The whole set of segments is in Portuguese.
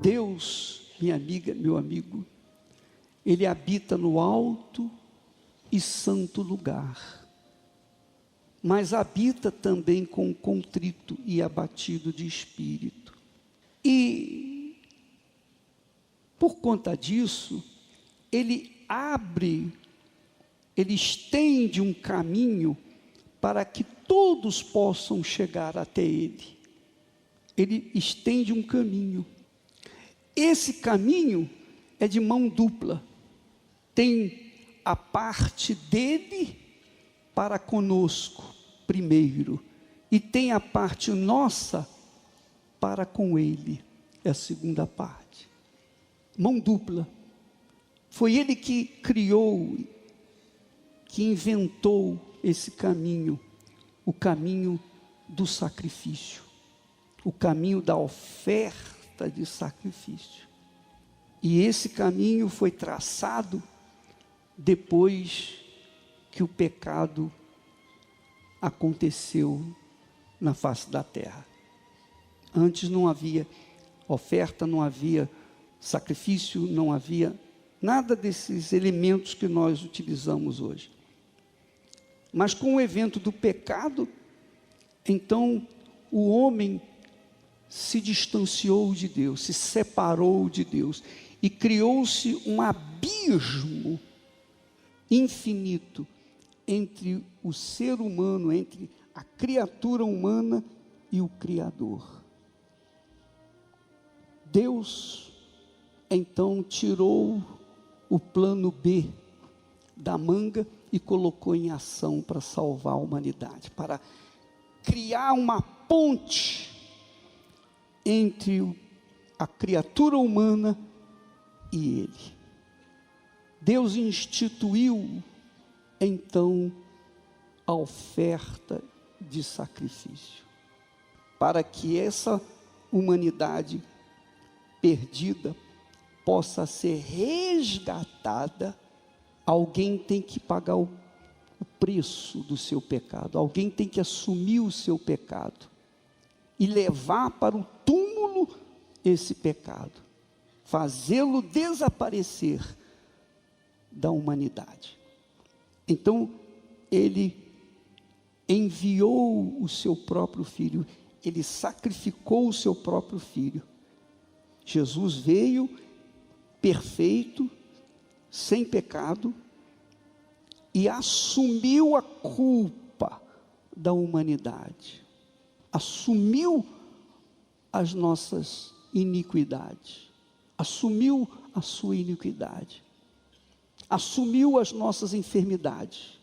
Deus, minha amiga, meu amigo, Ele habita no alto e santo lugar, mas habita também com o contrito e abatido de espírito. E, por conta disso, Ele estende um caminho para que todos possam chegar até Ele. Ele estende um caminho. Esse caminho é de mão dupla. Tem a parte dele para conosco, primeiro, e tem a parte nossa para com ele, é a segunda parte. Mão dupla. Foi ele que criou, que inventou esse caminho, o caminho do sacrifício, o caminho da oferta de sacrifício. E esse caminho foi traçado depois que o pecado aconteceu na face da terra. Antes não havia oferta, não havia sacrifício, não havia nada desses elementos que nós utilizamos hoje. Mas com o evento do pecado, então o homem se distanciou de Deus, se separou de Deus, e criou-se um abismo infinito entre o ser humano, entre a criatura humana e o Criador. Deus, então, tirou o plano B da manga e colocou em ação para salvar a humanidade, para criar uma ponte entre a criatura humana e Ele. Deus instituiu, então, a oferta de sacrifício, para que essa humanidade perdida possa ser resgatada. Alguém tem que pagar o preço do seu pecado, alguém tem que assumir o seu pecado e levar para o túmulo esse pecado, fazê-lo desaparecer da humanidade. Então, Ele enviou o seu próprio Filho, Ele sacrificou o seu próprio Filho. Jesus veio perfeito, sem pecado, e assumiu a culpa da humanidade, assumiu as nossas iniquidades, assumiu a sua iniquidade, assumiu as nossas enfermidades,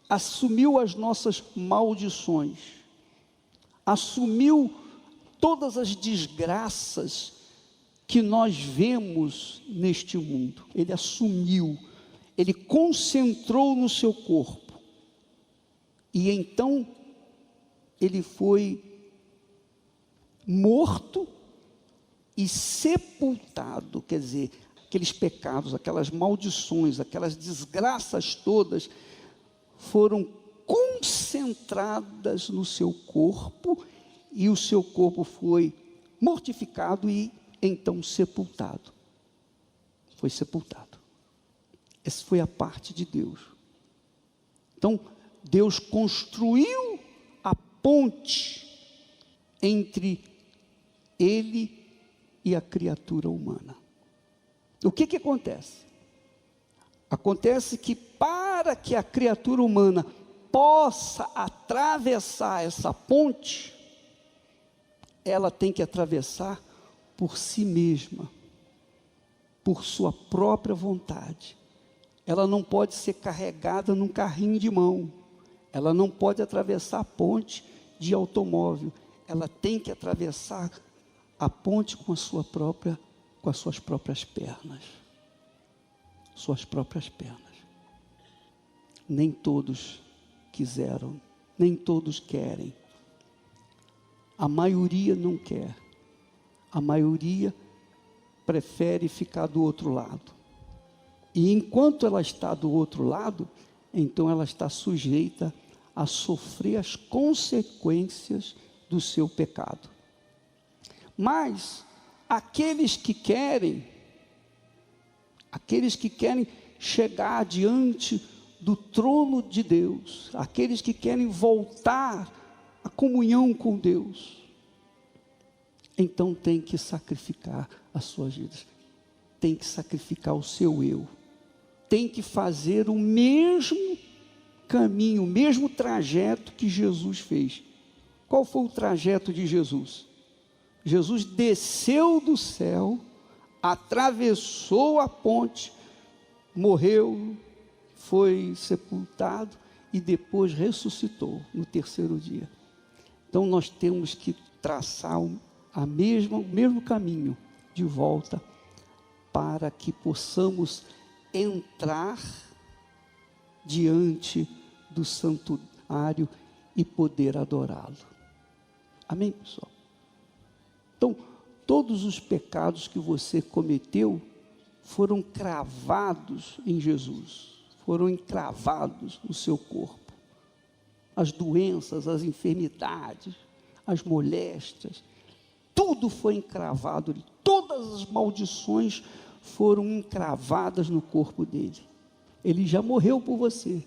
assumiu as nossas maldições, assumiu todas as desgraças que nós vemos neste mundo. Ele assumiu, Ele concentrou no seu corpo, e então Ele foi morto e sepultado. Quer dizer, aqueles pecados, aquelas maldições, aquelas desgraças todas foram concentradas no seu corpo, e o seu corpo foi mortificado e então sepultado. Foi sepultado. Essa foi a parte de Deus. Então, Deus construiu a ponte entre Ele e a criatura humana. O que acontece? Acontece que para que a criatura humana possa atravessar essa ponte, ela tem que atravessar por si mesma, por sua própria vontade. Ela não pode ser carregada num carrinho de mão, ela não pode atravessar a ponte de automóvel, ela tem que atravessar a ponte com as suas próprias pernas. Suas próprias pernas. Nem todos quiseram, nem todos querem. A maioria não quer. A maioria prefere ficar do outro lado. E enquanto ela está do outro lado, então ela está sujeita a sofrer as consequências do seu pecado. Mas aqueles que querem chegar diante do trono de Deus, aqueles que querem voltar à comunhão com Deus, então tem que sacrificar as suas vidas, tem que sacrificar o seu eu, tem que fazer o mesmo caminho, o mesmo trajeto que Jesus fez. Qual foi o trajeto de Jesus? Jesus desceu do céu, atravessou a ponte, morreu, foi sepultado e depois ressuscitou no terceiro dia. Então nós temos que traçar o mesmo caminho de volta, para que possamos entrar diante do santuário e poder adorá-lo. Amém, pessoal? Então, todos os pecados que você cometeu foram cravados em Jesus, foram encravados no seu corpo. As doenças, as enfermidades, as moléstias, tudo foi encravado, todas as maldições foram encravadas no corpo dele. Ele já morreu por você,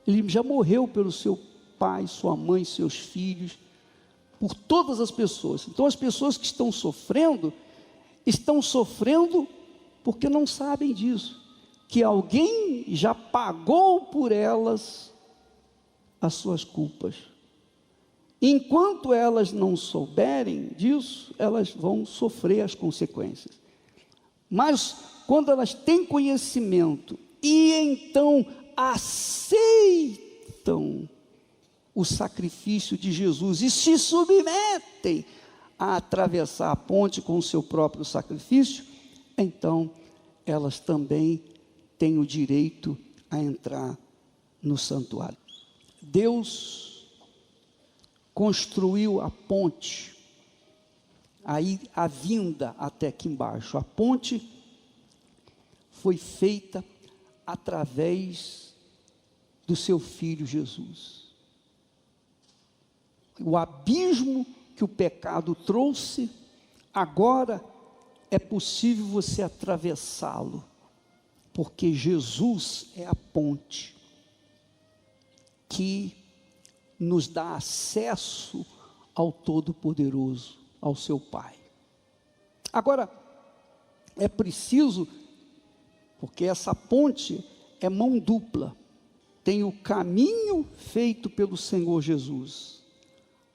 ele já morreu pelo seu pai, sua mãe, seus filhos, por todas as pessoas. Então as pessoas que estão sofrendo porque não sabem disso, que alguém já pagou por elas as suas culpas. Enquanto elas não souberem disso, elas vão sofrer as consequências. Mas quando elas têm conhecimento e então aceitam o sacrifício de Jesus e se submetem a atravessar a ponte com o seu próprio sacrifício, então elas também têm o direito a entrar no santuário. Deus construiu a ponte, aí a vinda até aqui embaixo. A ponte foi feita através do seu Filho Jesus. O abismo que o pecado trouxe, agora é possível você atravessá-lo, porque Jesus é a ponte que nos dá acesso ao Todo-Poderoso, ao seu Pai. Agora, é preciso, porque essa ponte é mão dupla, tem o caminho feito pelo Senhor Jesus,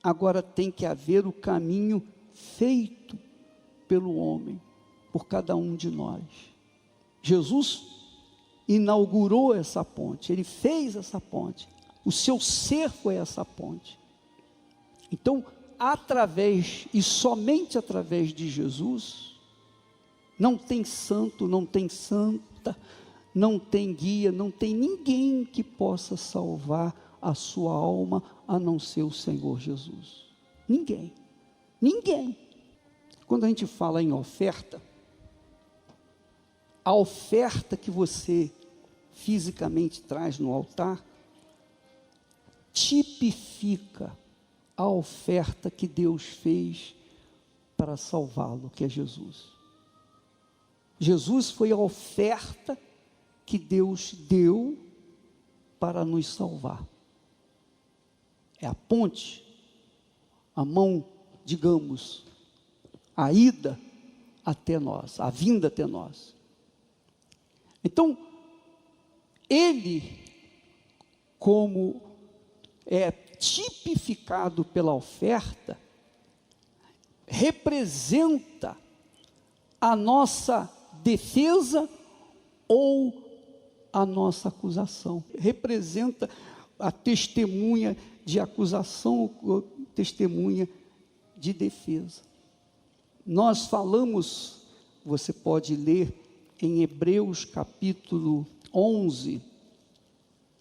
agora tem que haver o caminho feito pelo homem, por cada um de nós. Jesus inaugurou essa ponte, ele fez essa ponte, o seu ser foi essa ponte. Então, através e somente através de Jesus, não tem santo, não tem santa, não tem guia, não tem ninguém que possa salvar a sua alma, a não ser o Senhor Jesus. Ninguém. Quando a gente fala em oferta, a oferta que você fisicamente traz no altar, tipifica a oferta que Deus fez para salvá-lo, que é Jesus. Jesus foi a oferta que Deus deu para nos salvar. É a ponte, a mão, digamos, a ida até nós, a vinda até nós. Então, ele, como é tipificado pela oferta, representa a nossa defesa ou a nossa acusação, representa a testemunha de acusação ou testemunha de defesa. Nós falamos, você pode ler em Hebreus capítulo 11,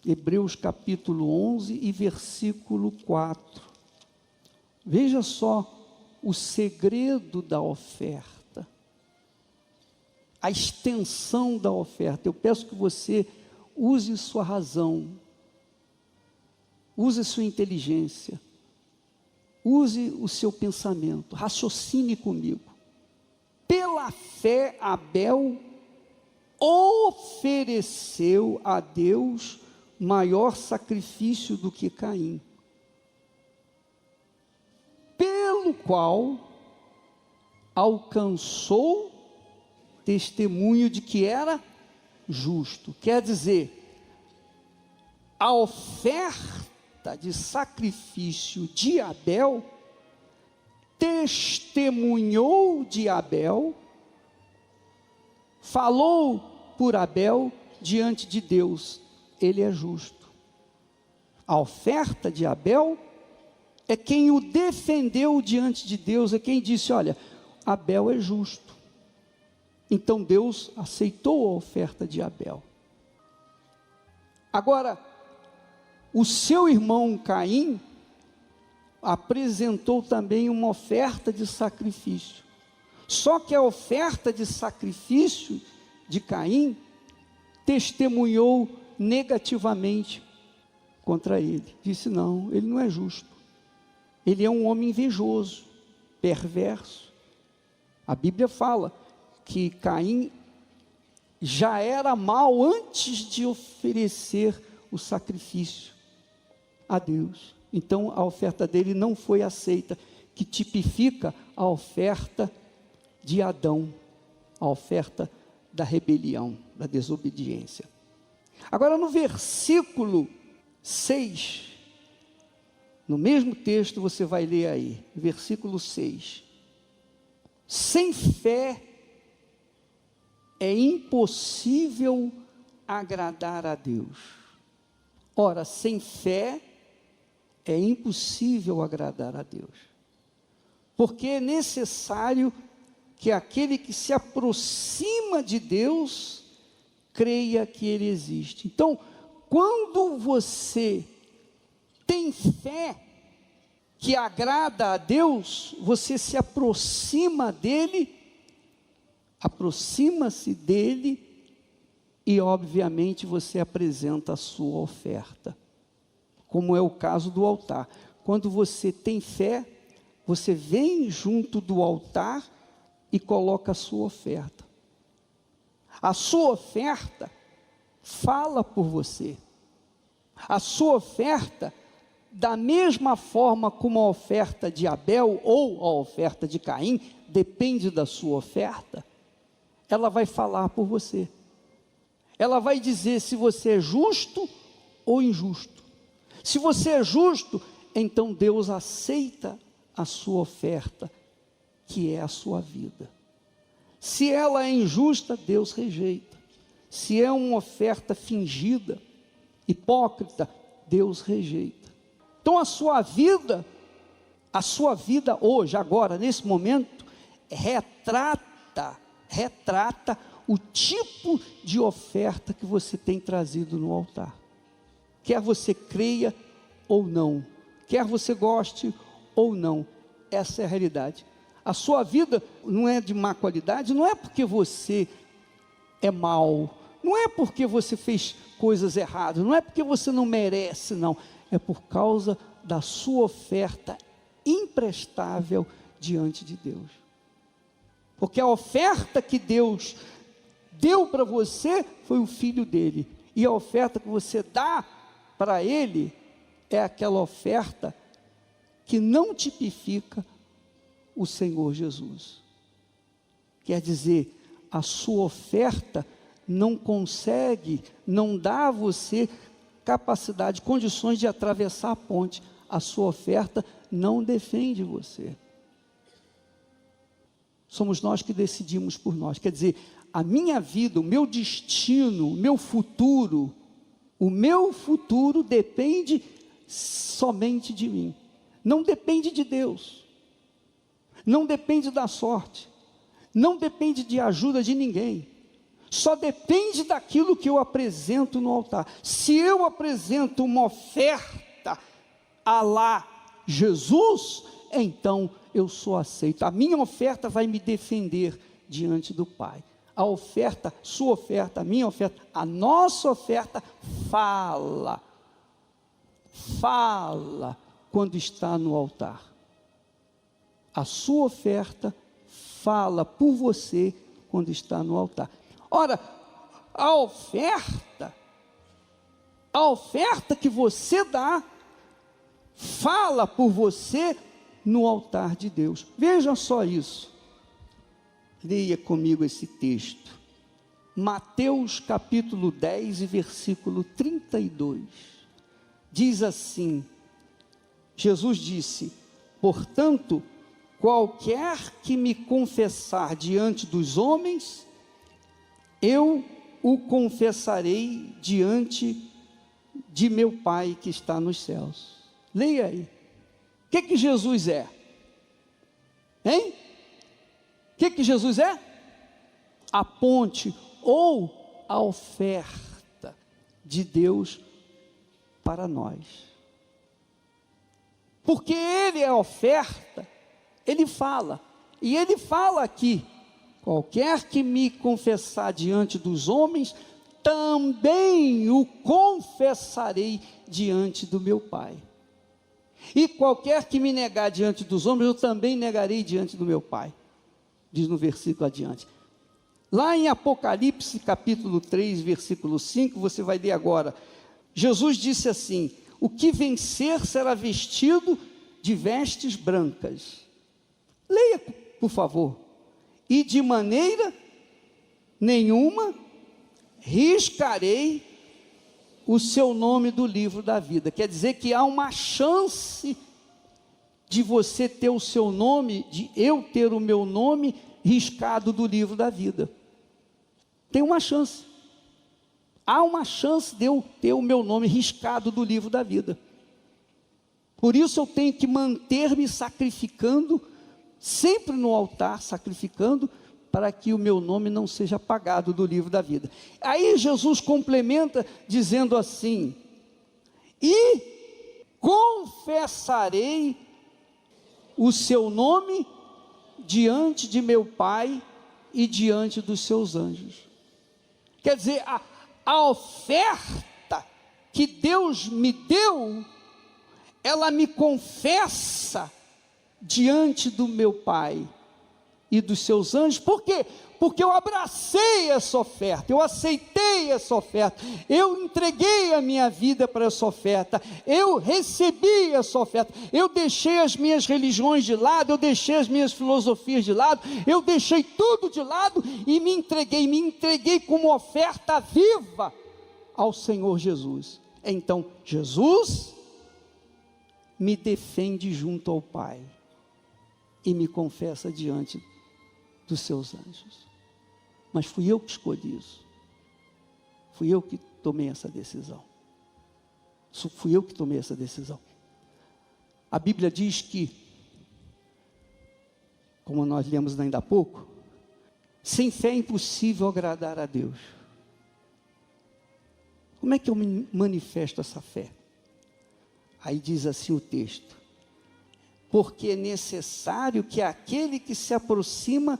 Hebreus capítulo 11 e versículo 4. Veja só o segredo da oferta, a extensão da oferta. Eu peço que você use sua razão, use sua inteligência, use o seu pensamento, raciocine comigo. Pela fé, Abel ofereceu a Deus maior sacrifício do que Caim, pelo qual alcançou testemunho de que era justo. Quer dizer, a oferta de sacrifício de Abel testemunhou de Abel, falou por Abel diante de Deus, ele é justo. A oferta de Abel é quem o defendeu diante de Deus, é quem disse: olha, Abel é justo. Então Deus aceitou a oferta de Abel. Agora, o seu irmão Caim apresentou também uma oferta de sacrifício. Só que a oferta de sacrifício de Caim testemunhou negativamente contra ele. Disse: não, ele não é justo. Ele é um homem invejoso, perverso. A Bíblia fala que Caim já era mau antes de oferecer o sacrifício a Deus. Então a oferta dele não foi aceita, que tipifica a oferta de Adão, a oferta da rebelião, da desobediência. Agora no versículo 6, no mesmo texto você vai ler aí, versículo 6. Sem fé é impossível agradar a Deus. Ora, sem fé é impossível agradar a Deus, porque é necessário que aquele que se aproxima de Deus creia que Ele existe. Então, quando você tem fé que agrada a Deus, você se aproxima dEle, aproxima-se dEle, e obviamente você apresenta a sua oferta, como é o caso do altar. Quando você tem fé, você vem junto do altar e coloca a sua oferta. A sua oferta fala por você. A sua oferta, da mesma forma como a oferta de Abel ou a oferta de Caim, depende da sua oferta, ela vai falar por você. Ela vai dizer se você é justo ou injusto. Se você é justo, então Deus aceita a sua oferta, que é a sua vida. Se ela é injusta, Deus rejeita. Se é uma oferta fingida, hipócrita, Deus rejeita. Então a sua vida hoje, agora, nesse momento, retrata o tipo de oferta que você tem trazido no altar. Quer você creia ou não, quer você goste ou não, essa é a realidade. A sua vida não é de má qualidade, não é porque você é mau, não é porque você fez coisas erradas, não é porque você não merece, não, é por causa da sua oferta imprestável diante de Deus. Porque a oferta que Deus deu para você foi o Filho dele, e a oferta que você dá para Ele é aquela oferta que não tipifica o Senhor Jesus. Quer dizer, a sua oferta não consegue, não dá a você capacidade, condições de atravessar a ponte. A sua oferta não defende você. Somos nós que decidimos por nós. Quer dizer, a minha vida, o meu destino, o meu futuro depende somente de mim. Não depende de Deus. Não depende da sorte. Não depende de ajuda de ninguém. Só depende daquilo que eu apresento no altar. Se eu apresento uma oferta a lá Jesus, então eu sou aceito. A minha oferta vai me defender diante do Pai. A oferta, sua oferta, a minha oferta, a nossa oferta fala quando está no altar. A sua oferta fala por você quando está no altar. Ora, a oferta que você dá, fala por você no altar de Deus. Veja só isso. Leia comigo esse texto. Mateus capítulo 10 e versículo 32. Diz assim: Jesus disse: portanto, qualquer que me confessar diante dos homens, eu o confessarei diante de meu Pai que está nos céus. Leia aí. O que Jesus é? Hein? O que Jesus é? A ponte ou a oferta de Deus para nós. Porque Ele é a oferta, Ele fala. E Ele fala aqui: qualquer que me confessar diante dos homens, também o confessarei diante do meu Pai. E qualquer que me negar diante dos homens, eu também negarei diante do meu Pai. Diz no versículo adiante. Lá em Apocalipse capítulo 3, versículo 5, você vai ler agora. Jesus disse assim: o que vencer será vestido de vestes brancas. Leia, por favor. E de maneira nenhuma riscarei o seu nome do livro da vida. Quer dizer que há uma chance de você ter o seu nome, de eu ter o meu nome riscado do livro da vida. Tem uma chance. Há uma chance de eu ter o meu nome riscado do livro da vida. Por isso eu tenho que manter-me sacrificando, sempre no altar, sacrificando, para que o meu nome não seja apagado do livro da vida. Aí Jesus complementa dizendo assim: e confessarei o seu nome diante de meu Pai e diante dos seus anjos. Quer dizer, a oferta que Deus me deu, ela me confessa diante do meu Pai e dos seus anjos. Por quê? Porque eu abracei essa oferta, eu aceitei essa oferta, eu entreguei a minha vida para essa oferta, eu recebi essa oferta, eu deixei as minhas religiões de lado, eu deixei as minhas filosofias de lado, eu deixei tudo de lado e me entreguei como oferta viva ao Senhor Jesus. Então, Jesus me defende junto ao Pai e me confessa diante dos seus anjos. Mas fui eu que escolhi isso. Fui eu que tomei essa decisão. Fui eu que tomei essa decisão. A Bíblia diz que, como nós lemos ainda há pouco, sem fé é impossível agradar a Deus. Como é que eu manifesto essa fé? Aí diz assim o texto: porque é necessário que aquele que se aproxima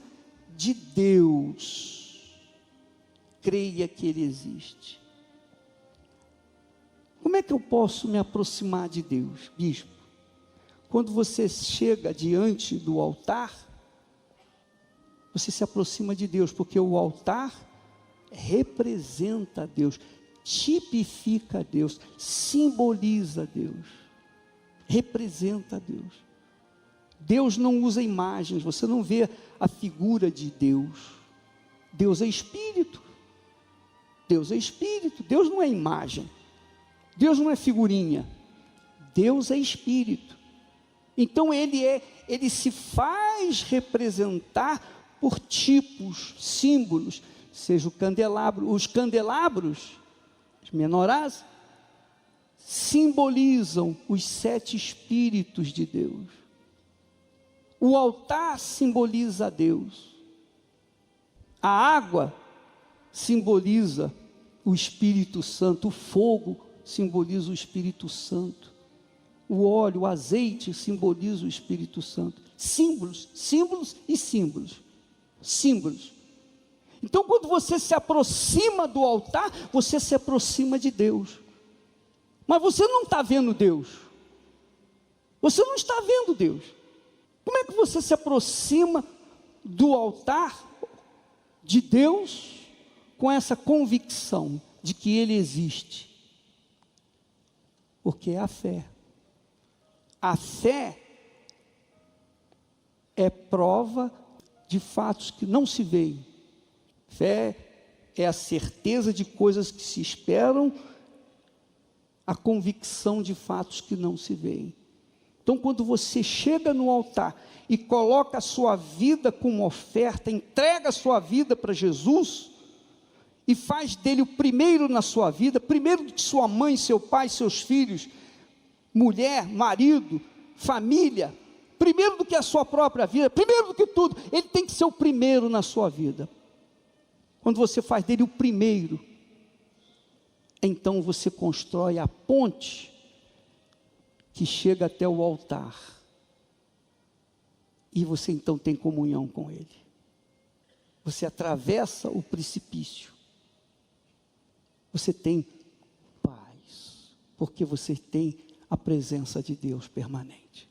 de Deus creia que Ele existe. Como é que eu posso me aproximar de Deus, bispo? Quando você chega diante do altar, você se aproxima de Deus, porque o altar representa Deus, tipifica Deus, simboliza Deus, representa Deus. Deus não usa imagens, você não vê a figura de Deus. Deus é Espírito. Deus é Espírito, Deus não é imagem, Deus não é figurinha, Deus é Espírito. Então ele se faz representar por tipos, símbolos, seja o candelabro. Os candelabros, as menorás, simbolizam os 7 Espíritos de Deus. O altar simboliza a Deus. A água simboliza o Espírito Santo. O fogo simboliza o Espírito Santo. O óleo, o azeite simboliza o Espírito Santo. Símbolos, símbolos e símbolos. Símbolos. Então, quando você se aproxima do altar, você se aproxima de Deus. Mas você não está vendo Deus. Você não está vendo Deus. Como é que você se aproxima do altar de Deus com essa convicção de que Ele existe. Porque é a fé. A fé é prova de fatos que não se veem. Fé é a certeza de coisas que se esperam, a convicção de fatos que não se veem. Então, quando você chega no altar e coloca a sua vida como oferta, entrega a sua vida para Jesus, e faz dele o primeiro na sua vida, primeiro do que sua mãe, seu pai, seus filhos, mulher, marido, família, primeiro do que a sua própria vida, primeiro do que tudo, ele tem que ser o primeiro na sua vida. Quando você faz dele o primeiro, então você constrói a ponte que chega até o altar, e você então tem comunhão com Ele. Você atravessa o precipício, você tem paz, porque você tem a presença de Deus permanente.